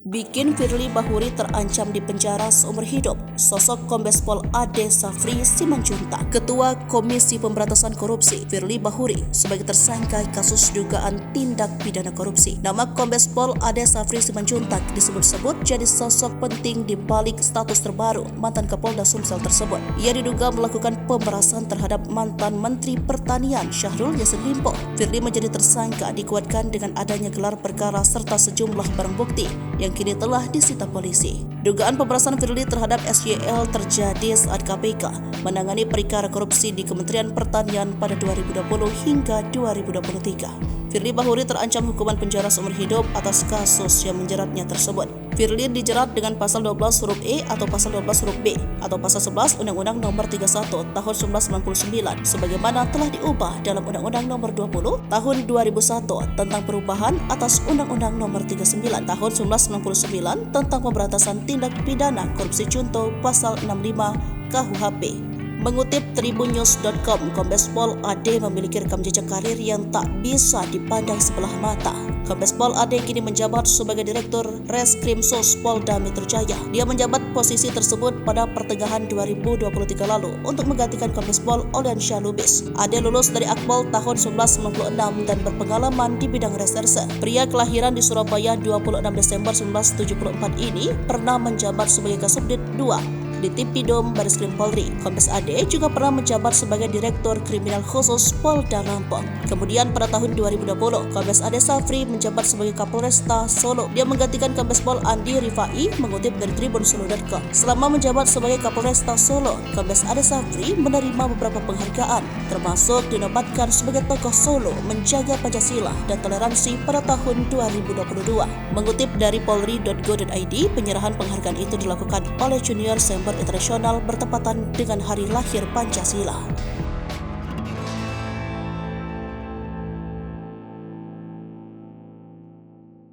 Bikin Firly Bahuri terancam dipenjara seumur hidup. Sosok Kombes Pol Ade Safri Simanjuntak, Ketua Komisi Pemberantasan Korupsi Firly Bahuri sebagai tersangka kasus dugaan tindak pidana korupsi. Nama Kombes Pol Ade Safri Simanjuntak disebut-sebut jadi sosok penting di balik status terbaru mantan Kapolda Sumsel tersebut. Ia diduga melakukan pemerasan terhadap mantan Menteri Pertanian Syahrul Yassin Limpo. Firly menjadi tersangka dikuatkan dengan adanya gelar perkara serta sejumlah barang bukti yang kini telah disita polisi. Dugaan pemerasan Firly terhadap SYL terjadi saat KPK menangani perkara korupsi di Kementerian Pertanian pada 2020 hingga 2023. Firly Bahuri terancam hukuman penjara seumur hidup atas kasus yang menjeratnya tersebut. Firly dijerat dengan pasal 12 huruf E atau pasal 12 huruf B atau pasal 11 Undang-Undang Nomor 31 Tahun 1999 sebagaimana telah diubah dalam Undang-Undang Nomor 20 Tahun 2001 tentang perubahan atas Undang-Undang Nomor 39 Tahun 1999 tentang pemberantasan tindak pidana korupsi contoh pasal 65 KUHP. Mengutip tribunnews.com, Kombes Pol Ade memiliki rekam jejak karir yang tak bisa dipandang sebelah mata. Kombes Pol Ade kini menjabat sebagai Direktur Reskrimsus Polda Metro Jaya. Dia menjabat posisi tersebut pada pertengahan 2023 lalu untuk menggantikan Kombes Pol Oliansyah Lubis. Ade lulus dari Akpol tahun 1996 dan berpengalaman di bidang reserse. Pria kelahiran di Surabaya 26 Desember 1974 ini pernah menjabat sebagai Kasubdit 2 di Tipidum Bareskrim Polri. Kombes Ade juga pernah menjabat sebagai Direktur Kriminal Khusus Polda Lampung. Kemudian pada tahun 2020, Kombes Ade Safri menjabat sebagai Kapolresta Solo. Dia menggantikan Kombes Pol Andi Rifai, mengutip dari tribun-solo.com. Selama menjabat sebagai Kapolresta Solo, Kombes Ade Safri menerima beberapa penghargaan, termasuk dinobatkan sebagai tokoh Solo menjaga Pancasila dan toleransi pada tahun 2022. Mengutip dari polri.go.id, penyerahan penghargaan itu dilakukan oleh Junior Chamber Internasional bertepatan dengan Hari Lahir Pancasila.